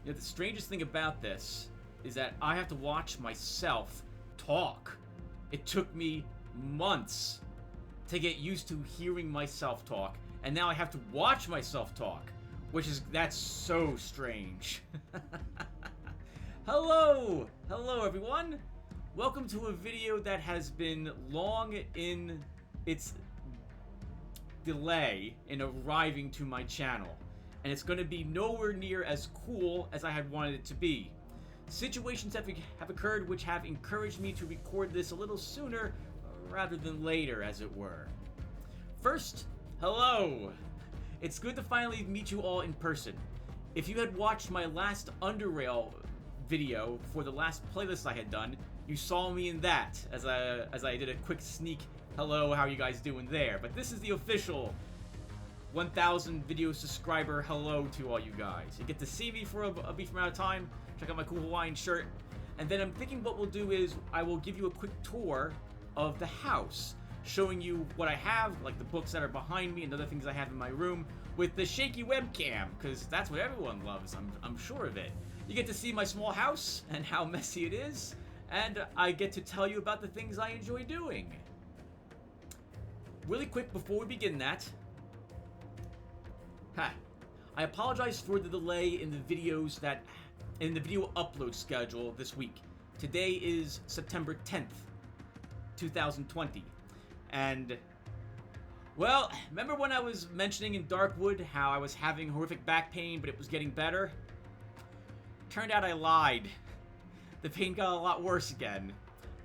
You know, the strangest thing about this is that I have to watch myself talk. It took me months to get used to hearing myself talk, and now I have to watch myself talk, that's so strange. Hello everyone. Welcome to a video that has been long in its delay in arriving to my channel, and it's going to be nowhere near as cool as I had wanted it to be. Situations have occurred which have encouraged me to record this a little sooner rather than later, as it were. First, hello! It's good to finally meet you all in person. If you had watched my last Underrail video for the last playlist I had done, you saw me in that, as I did a quick sneak hello, how are you guys doing there? But this is the official 1,000 video subscriber hello to all you guys. You get to see me for a brief amount of time, check out my cool Hawaiian shirt, and then I'm thinking what we'll do is I will give you a quick tour of the house, showing you what I have, like the books that are behind me and other things I have in my room, with the shaky webcam, because that's what everyone loves, I'm sure of it. You get to see my small house and how messy it is, and I get to tell you about the things I enjoy doing. Really quick before we begin that, I apologize for the delay in the video upload schedule this week. Today is September 10th, 2020. And, well, remember when I was mentioning in Darkwood how I was having horrific back pain, but it was getting better? Turned out I lied. The pain got a lot worse again.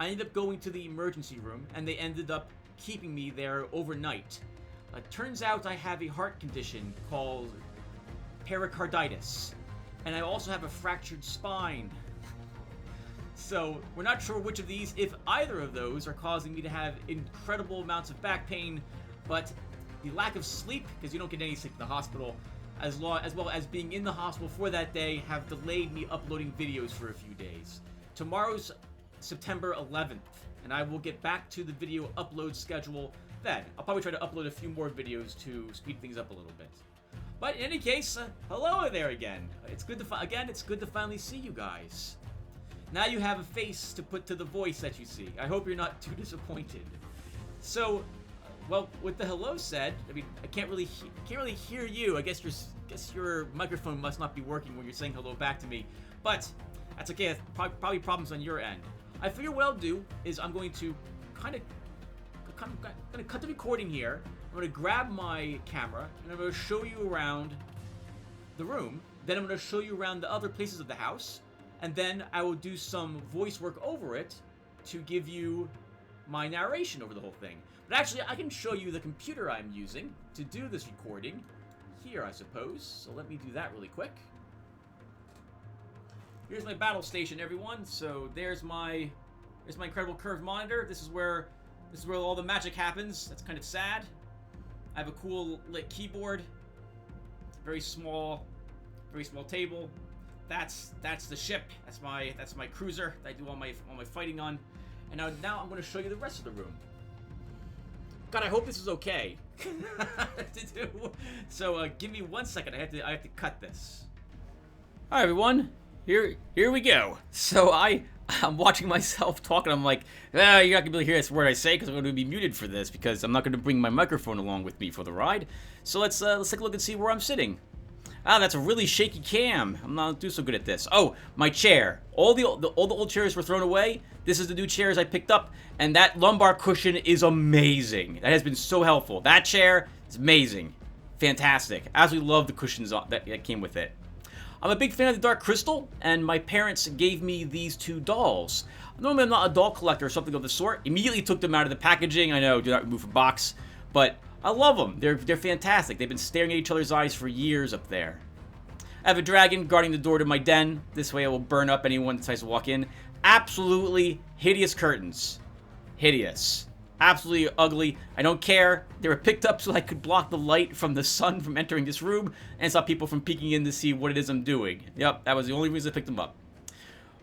I ended up going to the emergency room, and they ended up keeping me there overnight. Turns out I have a heart condition called pericarditis, and I also have a fractured spine. So, we're not sure which of these, if either of those, are causing me to have incredible amounts of back pain, but the lack of sleep, because you don't get any sleep in the hospital, as well as being in the hospital for that day, have delayed me uploading videos for a few days. Tomorrow's September 11th, and I will get back to the video upload schedule then. I'll probably try to upload a few more videos to speed things up a little bit. But in any case, hello there again. It's good to finally see you guys. Now you have a face to put to the voice that you see. I hope you're not too disappointed. So, well, with the hello said, I mean, I can't really hear you. I guess your microphone must not be working when you're saying hello back to me. But that's okay. That's probably problems on your end. I figure what I'll do is I'm going to kind of cut the recording here. I'm going to grab my camera and I'm going to show you around the room. Then I'm going to show you around the other places of the house. And then I will do some voice work over it to give you my narration over the whole thing. But actually, I can show you the computer I'm using to do this recording here, I suppose. So let me do that really quick. Here's my battle station, everyone. So there's my incredible curved monitor. This is where all the magic happens. That's kind of sad. I have a cool lit keyboard. Very small table. That's the ship. That's my cruiser that I do all my fighting on. And now I'm going to show you the rest of the room. God, I hope this is okay to do. So give me 1 second. I have to cut this. All right, everyone. Here we go. So I'm watching myself talk, and I'm like, you're not gonna be able to hear this word I say because I'm going to be muted for this because I'm not going to bring my microphone along with me for the ride. So let's take a look and see where I'm sitting. That's a really shaky cam. I'm not doing so good at this. Oh, my chair. All the old chairs were thrown away. This is the new chairs I picked up, and that lumbar cushion is amazing. That has been so helpful. That chair is amazing, fantastic. I absolutely love the cushions that came with it. I'm a big fan of the Dark Crystal, and my parents gave me these two dolls. Normally I'm not a doll collector or something of the sort. Immediately took them out of the packaging. I know, do not remove from box, but I love them. They're fantastic. They've been staring at each other's eyes for years up there. I have a dragon guarding the door to my den. This way I will burn up anyone that tries to walk in. Absolutely hideous curtains. Hideous. Absolutely ugly. I don't care. They were picked up so I could block the light from the sun from entering this room and stop people from peeking in to see what it is I'm doing. Yep, that was the only reason I picked them up.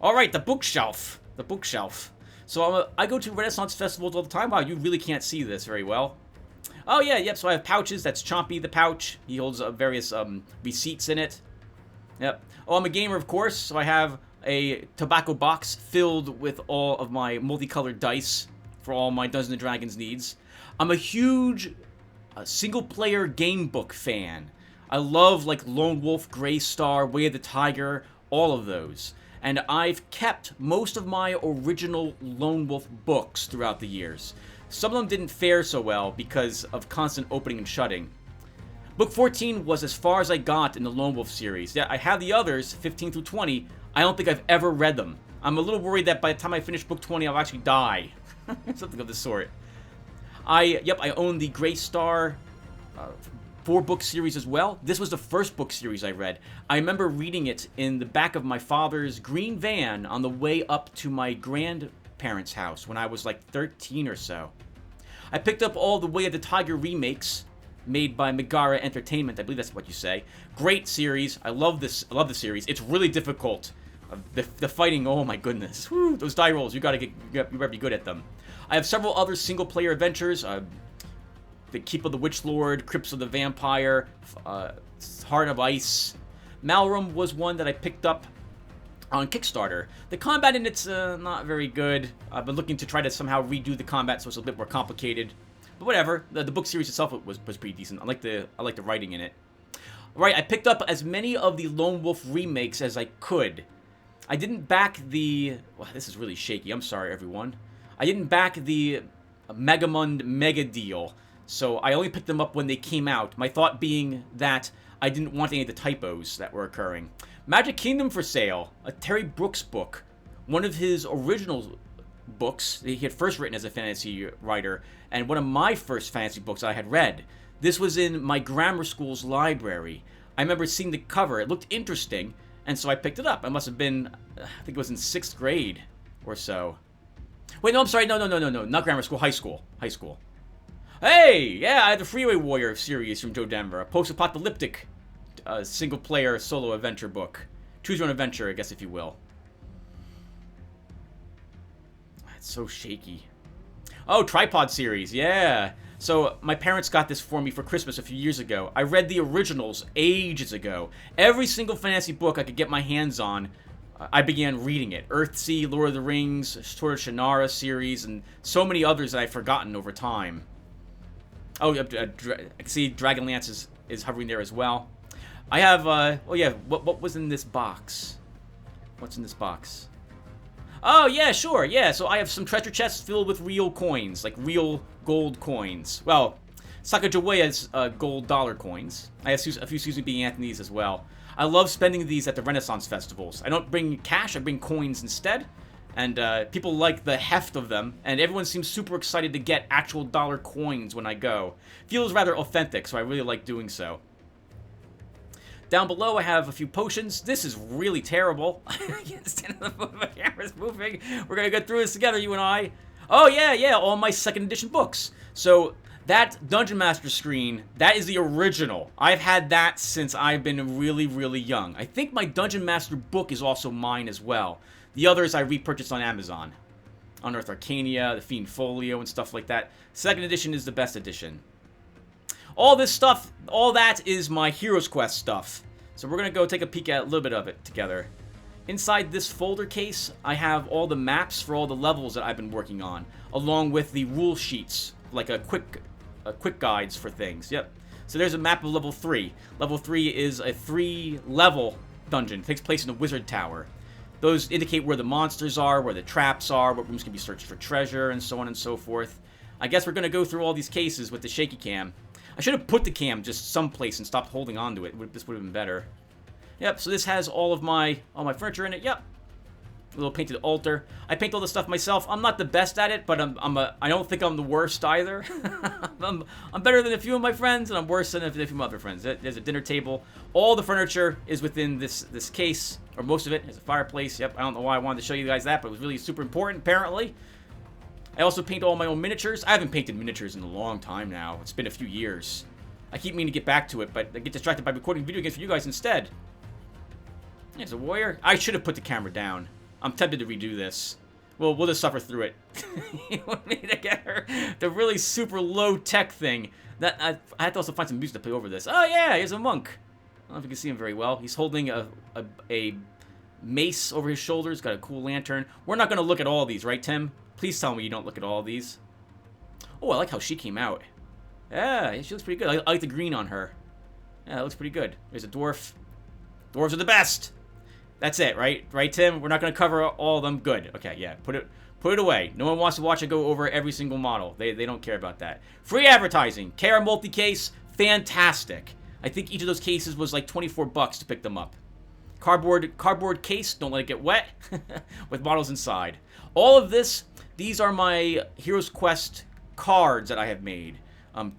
Alright, the bookshelf. The bookshelf. So I go to Renaissance festivals all the time. Wow, you really can't see this very well. Oh yeah, yep, so I have pouches. That's Chompy the pouch. He holds various receipts in it. Yep. Oh, I'm a gamer, of course, so I have a tobacco box filled with all of my multicolored dice for all my Dungeons & Dragons needs. I'm a huge single-player game book fan. I love, like, Lone Wolf, Grey Star, Way of the Tiger, all of those. And I've kept most of my original Lone Wolf books throughout the years. Some of them didn't fare so well because of constant opening and shutting. Book 14 was as far as I got in the Lone Wolf series. Yeah, I have the others, 15 through 20. I don't think I've ever read them. I'm a little worried that by the time I finish book 20, I'll actually die. Something of the sort. I own the Grey Star 4-book series as well. This was the first book series I read. I remember reading it in the back of my father's green van on the way up to my grandparents' house when I was like 13 or so. I picked up all the Way of the Tiger remakes made by Megara Entertainment. I believe that's what you say. Great series. I love this. I love the series. It's really difficult. The fighting, oh my goodness. Whew, those die rolls, you better be good at them. I have several other single-player adventures. The Keep of the Witch Lord, Crypts of the Vampire, Heart of Ice. Malrum was one that I picked up on Kickstarter. The combat in it's not very good. I've been looking to try to somehow redo the combat so it's a bit more complicated. But whatever, the book series itself was pretty decent. I like the writing in it. Right, I picked up as many of the Lone Wolf remakes as I could. I didn't back the... Well, this is really shaky. I'm sorry, everyone. I didn't back the Megamund Mega deal, so I only picked them up when they came out. My thought being that I didn't want any of the typos that were occurring. Magic Kingdom for sale, a Terry Brooks book. One of his original books he had first written as a fantasy writer, and one of my first fantasy books I had read. This was in my grammar school's library. I remember seeing the cover. It looked interesting, and so I picked it up. I must have been, I think it was in 6th grade or so. Wait, no, I'm sorry. No. Not grammar school, high school. High school. Hey, yeah, I had the Freeway Warrior series from Joe Denver. A post-apocalyptic single-player solo adventure book. Choose your own adventure, I guess, if you will. It's so shaky. Oh, Tripod series, yeah. So, my parents got this for me for Christmas a few years ago. I read the originals ages ago. Every single fantasy book I could get my hands on, I began reading it. Earthsea, Lord of the Rings, Sword of Shannara series, and so many others that I've forgotten over time. Oh, I can see Dragonlance is hovering there as well. I have, oh yeah, what was in this box? What's in this box? Oh, yeah, sure, yeah. So I have some treasure chests filled with real coins, like real gold coins. Well, Sacagawea's gold dollar coins. I have a few Susan B. Anthony's as well. I love spending these at the Renaissance festivals. I don't bring cash, I bring coins instead. And people like the heft of them, and everyone seems super excited to get actual dollar coins when I go. Feels rather authentic, so I really like doing so. Down below, I have a few potions. This is really terrible. I can't stand on the phone. My camera's moving. We're going to go through this together, you and I. Oh, yeah, all my 2nd edition books. So, that Dungeon Master screen, that is the original. I've had that since I've been really, really young. I think my Dungeon Master book is also mine as well. The others I repurchased on Amazon. Unearthed Arcania, the Fiend Folio, and stuff like that. 2nd edition is the best edition. All this stuff, all that is my Heroes Quest stuff. So we're going to go take a peek at a little bit of it together. Inside this folder case, I have all the maps for all the levels that I've been working on, along with the rule sheets, like a quick guides for things. Yep. So there's a map of level 3. Level 3 is a 3-level dungeon. It takes place in a wizard tower. Those indicate where the monsters are, where the traps are, what rooms can be searched for treasure, and so on and so forth. I guess we're going to go through all these cases with the shaky cam. I should have put the cam just someplace and stopped holding on to it. This would have been better. Yep, so this has all my furniture in it. Yep. A little painted altar. I paint all the stuff myself. I'm not the best at it, but I don't think I'm the worst either. I'm better than a few of my friends, and I'm worse than a few of my other friends. There's a dinner table. All the furniture is within this case, or most of it. There's a fireplace. Yep, I don't know why I wanted to show you guys that, but it was really super important, apparently. I also paint all my own miniatures. I haven't painted miniatures in a long time now. It's been a few years. I keep meaning to get back to it, but I get distracted by recording video games for you guys instead. There's a warrior. I should have put the camera down. I'm tempted to redo this. Well, we'll just suffer through it. You want me to get her? The really super low-tech thing. That I had to also find some music to play over this. Oh, yeah, here's a monk. don't know if you can see him very well. He's holding a mace over his shoulder. He's got a cool lantern. We're not going to look at all these, right, Tim? Please tell me you don't look at all these. Oh, I like how she came out. Yeah, she looks pretty good. I like the green on her. Yeah, that looks pretty good. There's a dwarf. Dwarves are the best. That's it, right? Right, Tim? We're not going to cover all of them. Good. Okay, yeah. Put it away. No one wants to watch it go over every single model. They don't care about that. Free advertising. KR multi-case. Fantastic. I think each of those cases was like 24 bucks to pick them up. Cardboard case. Don't let it get wet. With models inside. All of this, these are my Heroes Quest cards that I have made.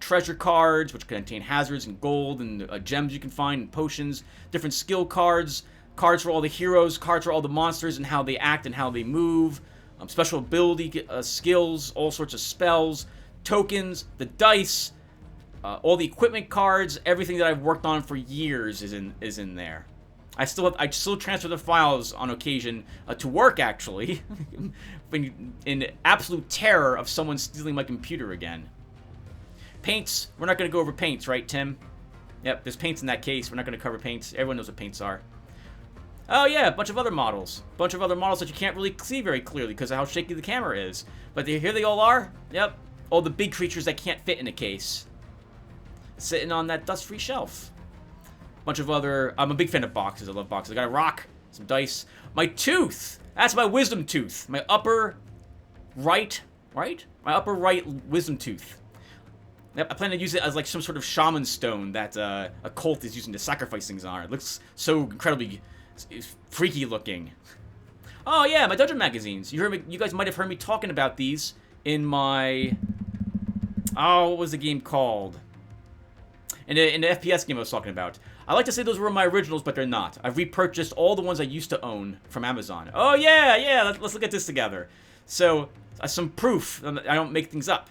Treasure cards, which contain hazards and gold and gems you can find and potions. Different skill cards. Cards for all the heroes. Cards for all the monsters and how they act and how they move. Special ability skills. All sorts of spells. Tokens. The dice. All the equipment cards. Everything that I've worked on for years is in there. I still transfer the files on occasion to work, actually. in absolute terror of someone stealing my computer again. Paints. We're not going to go over paints, right, Tim? Yep, there's paints in that case. We're not going to cover paints. Everyone knows what paints are. Oh, yeah, a bunch of other models. A bunch of other models that you can't really see very clearly because of how shaky the camera is. But here they all are. Yep, all the big creatures that can't fit in a case. Sitting on that dust-free shelf. Bunch of other... I'm a big fan of boxes. I love boxes. I got a rock, some dice. My tooth. That's my wisdom tooth. My upper right? My upper right wisdom tooth. Yep, I plan to use it as like some sort of shaman stone that a cult is using to sacrifice things on. It looks so incredibly freaky looking. Oh yeah, my dungeon magazines. You guys might have heard me talking about these in my... Oh, what was the game called? In the FPS game I was talking about. I like to say those were my originals, but they're not. I've repurchased all the ones I used to own from Amazon. Oh yeah, let's look at this together. So, some proof I don't make things up.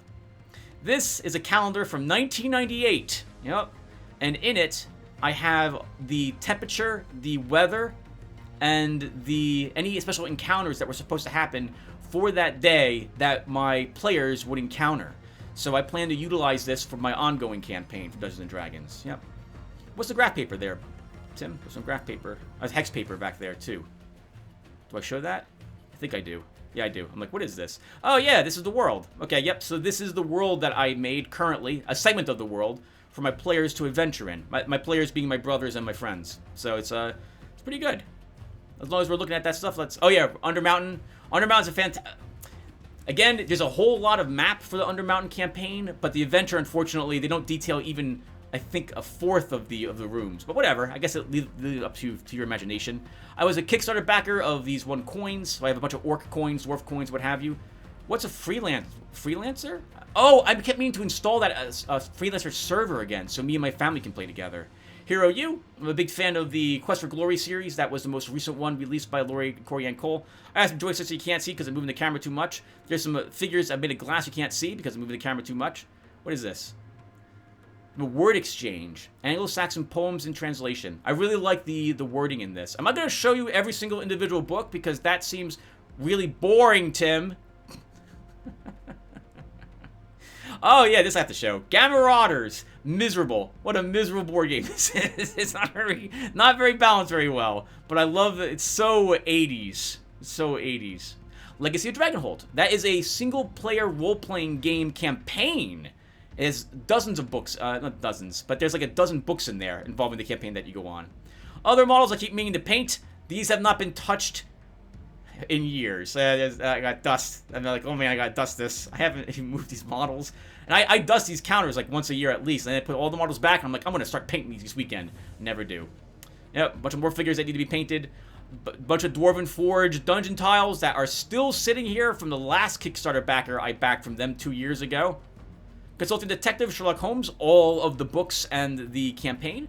This is a calendar from 1998. Yep. And in it, I have the temperature, the weather, and any special encounters that were supposed to happen for that day that my players would encounter. So I plan to utilize this for my ongoing campaign for Dungeons & Dragons. Yep. What's the graph paper there, Tim? There's some graph paper. There's hex paper back there, too. Do I show that? I think I do. Yeah, I do. I'm like, what is this? Oh, yeah, this is the world. Okay, yep, so this is the world that I made currently, a segment of the world, for my players to adventure in. My players being my brothers and my friends. So it's pretty good. As long as we're looking at that stuff, let's... Oh, yeah, Undermountain. Undermountain's a fantastic... Again, there's a whole lot of map for the Undermountain campaign, but the adventure, unfortunately, they don't detail even, I think, a fourth of the rooms. But whatever, I guess it leaves it up to your imagination. I was a Kickstarter backer of these one coins, so I have a bunch of orc coins, dwarf coins, what have you. What's a freelancer? Oh, I kept meaning to install that as a freelancer server again, so me and my family can play together. Hero U, I'm a big fan of the Quest for Glory series. That was the most recent one released by Corianne Cole. I have some joysticks you can't see because I'm moving the camera too much. There's some figures I made of glass you can't see because I'm moving the camera too much. What is this? The word exchange. Anglo-Saxon poems in translation. I really like the wording in this. I'm not going to show you every single individual book because that seems really boring, Tim. Oh, yeah, this I have to show. Gamma Marauders. Miserable. What a miserable board game this is. It's not very balanced very well. But I love it. It's so 80s. It's so 80s. Legacy of Dragonholt. That is a single-player role-playing game campaign. It has dozens of books. Not dozens, but there's like a dozen books in there involving the campaign that you go on. Other models I keep meaning to paint. These have not been touched in years. I got dust. I'm like, oh man, I gotta dust this. I haven't even moved these models. And I dust these counters like once a year at least. And then I put all the models back and I'm like, I'm gonna start painting these this weekend. Never do. Yep, a bunch of more figures that need to be painted. Bunch of Dwarven Forge dungeon tiles that are still sitting here from the last Kickstarter backer I backed from them 2 years ago. Consulting Detective, Sherlock Holmes, all of the books and the campaign.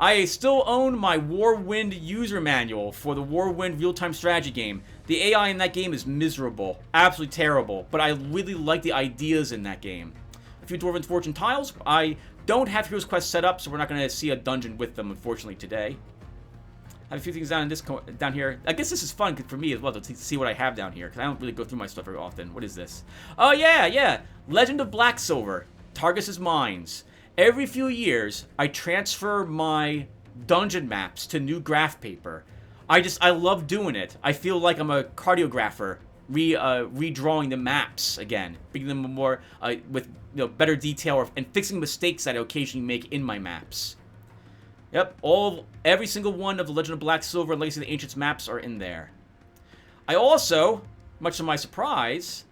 I still own my Warwind user manual for the Warwind real-time strategy game. The AI in that game is miserable. Absolutely terrible. But I really like the ideas in that game. A few Dwarven Fortune tiles. I don't have Heroes Quest set up, so we're not going to see a dungeon with them, unfortunately, today. I have a few things down here. I guess this is fun for me as well to see what I have down here, because I don't really go through my stuff very often. What is this? Oh, yeah. Legend of Black Silver. Targus' Mines. every few years, I transfer my dungeon maps to new graph paper. I love doing it. I feel like I'm a cartographer, redrawing the maps again, making them more with better detail and fixing mistakes that I occasionally make in my maps. Yep, every single one of the Legend of Black, Silver, and Legacy of the Ancients maps are in there. I also, much to my surprise,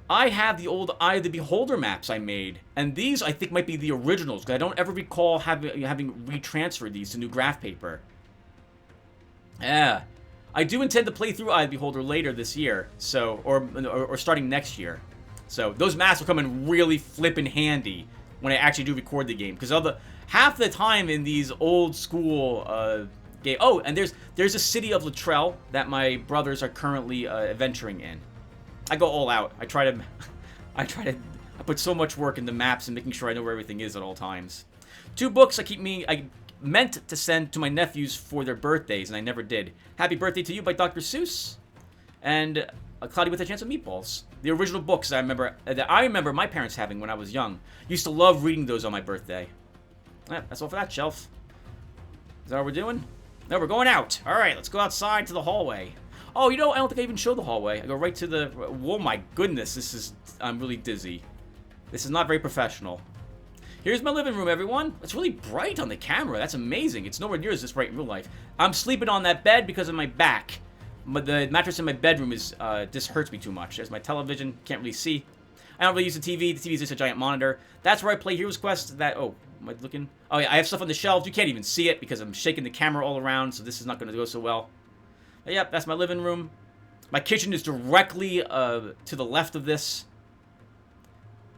I have the old Eye of the Beholder maps I made, and these I think might be the originals, because I don't ever recall having retransferred these to new graph paper. Yeah, I do intend to play through Eye of the Beholder later this year, so or starting next year. So those maps will come in really flippin' handy when I actually do record the game, because half the time in these old school game. Oh, and there's a city of Lotaeri that my brothers are currently adventuring in. I go all out. I put so much work into maps and making sure I know where everything is at all times. 2 books I meant to send to my nephews for their birthdays, and I never did. Happy Birthday to You by Dr. Seuss, and Cloudy with a Chance of Meatballs. The original books that I remember my parents having when I was young. Used to love reading those on my birthday. Yeah, that's all for that shelf. Is that what we're doing? No, we're going out. All right, let's go outside to the hallway. Oh, I don't think I even showed the hallway. I go right to the... Oh my goodness, I'm really dizzy. This is not very professional. Here's my living room, everyone. It's really bright on the camera. That's amazing. It's nowhere near as this bright in real life. I'm sleeping on that bed because of my back. But the mattress in my bedroom this hurts me too much. There's my television. Can't really see. I don't really use the TV. The TV is just a giant monitor. That's where I play Heroes Quest. Oh, am I looking? Oh, yeah, I have stuff on the shelves. You can't even see it because I'm shaking the camera all around, so this is not going to go so well. But yep, that's my living room. My kitchen is directly to the left of this.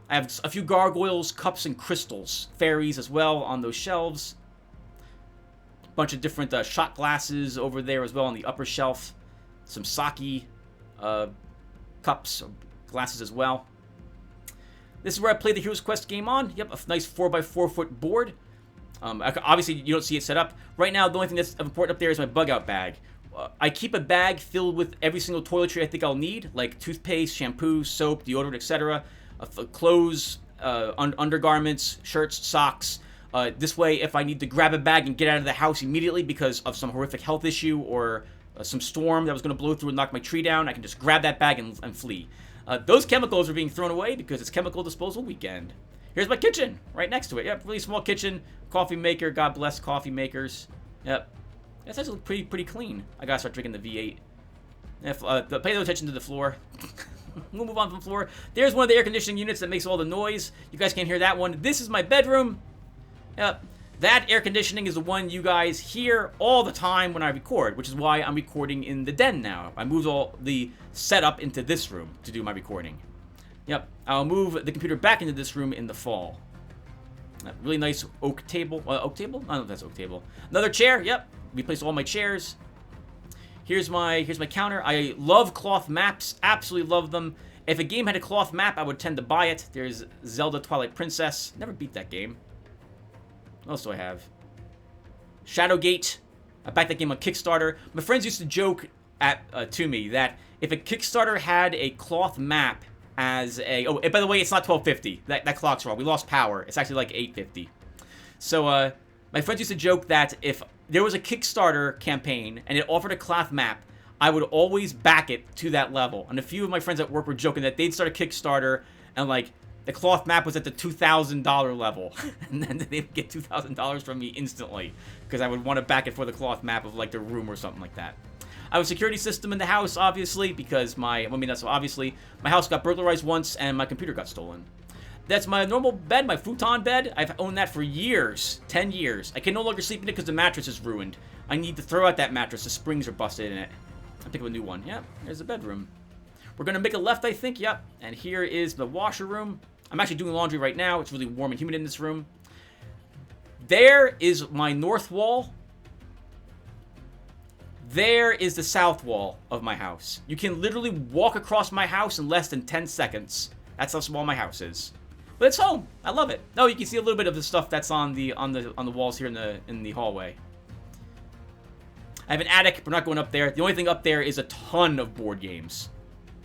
I have a few gargoyles, cups, and crystals. Fairies as well on those shelves. A bunch of different shot glasses over there as well on the upper shelf. Some sake cups, or glasses as well. This is where I play the Heroes Quest game on. Yep, a nice 4x4 foot board. Obviously, you don't see it set up. Right now, the only thing that's important up there is my bug out bag. I keep a bag filled with every single toiletry I think I'll need, like toothpaste, shampoo, soap, deodorant, etc. Clothes, undergarments, shirts, socks. This way, if I need to grab a bag and get out of the house immediately because of some horrific health issue or some storm that was going to blow through and knock my tree down, I can just grab that bag and flee. Those chemicals are being thrown away because it's chemical disposal weekend. Here's my kitchen, right next to it. Yep, really small kitchen, coffee maker. God bless coffee makers. Yep, it's actually pretty clean. I gotta start drinking the V8. Pay no attention to the floor. We'll move on from the floor. There's one of the air conditioning units that makes all the noise. You guys can't hear that one. This is my bedroom. Yep. That air conditioning is the one you guys hear all the time when I record, which is why I'm recording in the den now. I moved all the setup into this room to do my recording. Yep. I'll move the computer back into this room in the fall. Really nice oak table. Oak table? I don't know if that's oak table. Another chair. Yep. Replaced all my chairs. Here's my counter. I love cloth maps. Absolutely love them. If a game had a cloth map, I would tend to buy it. There's Zelda Twilight Princess. Never beat that game. What else do I have? Shadowgate. I backed that game on Kickstarter. My friends used to joke to me that if a Kickstarter had a cloth map as a... Oh, by the way, it's not 1250. That clock's wrong. We lost power. It's actually like 850. So, my friends used to joke that if there was a Kickstarter campaign and it offered a cloth map, I would always back it to that level. And a few of my friends at work were joking that they'd start a Kickstarter and, like, the cloth map was at the $2,000 level. And then they would get $2,000 from me instantly. Because I would want to back it for the cloth map of, like, the room or something like that. I have a security system in the house, obviously, because not so obviously. My house got burglarized once and my computer got stolen. That's my normal bed, my futon bed. I've owned that for years. 10 years. I can no longer sleep in it because the mattress is ruined. I need to throw out that mattress. The springs are busted in it. I'll pick up a new one. Yep, there's the bedroom. We're going to make a left, I think. Yep. And here is the washer room. I'm actually doing laundry right now. It's really warm and humid in this room. There is my north wall. There is the south wall of my house. You can literally walk across my house in less than 10 seconds. That's how small my house is. But it's home. I love it. No, you can see a little bit of the stuff that's on the walls here in the hallway. I have an attic. We're not going up there. The only thing up there is a ton of board games.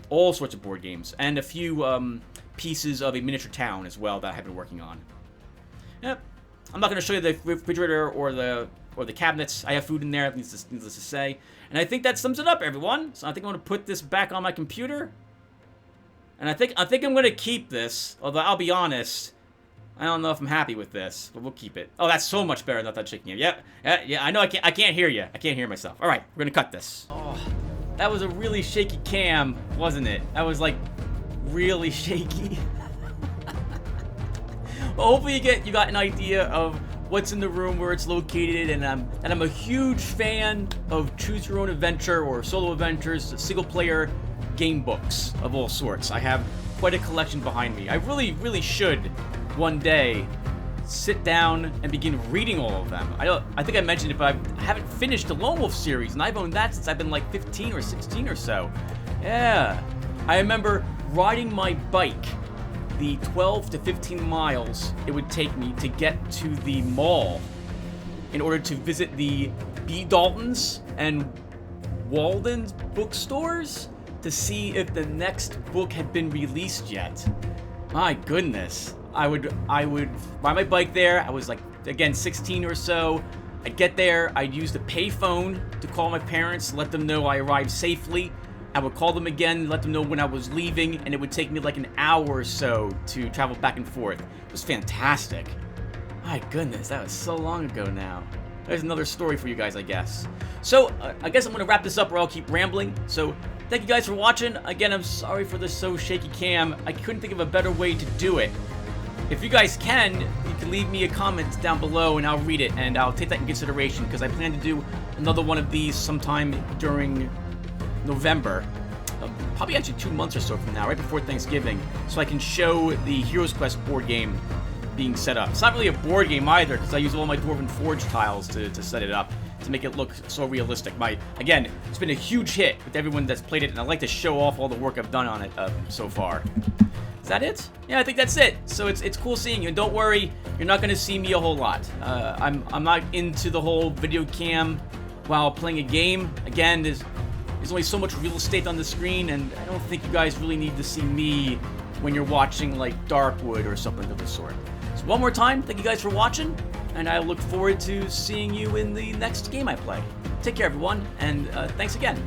All sorts of board games. And a few pieces of a miniature town as well that I have been working on. Yep. I'm not going to show you the refrigerator or the cabinets. I have food in there, needless to say. And I think that sums it up, everyone. So I think I'm going to put this back on my computer. And I think I'm going to keep this. Although I'll be honest, I don't know if I'm happy with this, but we'll keep it. Oh, that's so much better than that shaking it. Yeah. I know I can't hear you. I can't hear myself. All right, we're going to cut this. Oh, that was a really shaky cam, wasn't it? That was like really shaky. Well, hopefully you got an idea of what's in the room, where it's located, and I'm a huge fan of choose your own adventure or solo adventures, single player game books of all sorts. I have quite a collection behind me. I really should one day sit down and begin reading all of them. I think I mentioned it, but I haven't finished the Lone Wolf series, and I've owned that since I've been like 15 or 16 or so. Yeah. I remember riding my bike the 12 to 15 miles it would take me to get to the mall in order to visit the B. Dalton's and Walden's bookstores to see if the next book had been released yet. My goodness. I would ride my bike there. I was like, again, 16 or so. I'd get there. I'd use the payphone to call my parents, let them know I arrived safely. I would call them again, let them know when I was leaving, and it would take me like an hour or so to travel back and forth. It was fantastic. My goodness, that was so long ago now. There's another story for you guys, I guess. So, I guess I'm going to wrap this up or I'll keep rambling. So, thank you guys for watching. Again, I'm sorry for this so shaky cam. I couldn't think of a better way to do it. If you guys can, you can leave me a comment down below and I'll read it and I'll take that in consideration because I plan to do another one of these sometime during November, probably actually 2 months or so from now, right before Thanksgiving, so I can show the Heroes Quest board game being set up. It's not really a board game either, because I use all my Dwarven Forge tiles to set it up, to make it look so realistic. Again, it's been a huge hit with everyone that's played it, and I like to show off all the work I've done on it so far. Is that it? Yeah, I think that's it. So it's cool seeing you, and don't worry, you're not going to see me a whole lot. I'm not into the whole video cam while playing a game. Again, there's only so much real estate on the screen, and I don't think you guys really need to see me when you're watching like Darkwood or something of the sort. So one more time, thank you guys for watching, and I look forward to seeing you in the next game I play. Take care, everyone, and thanks again.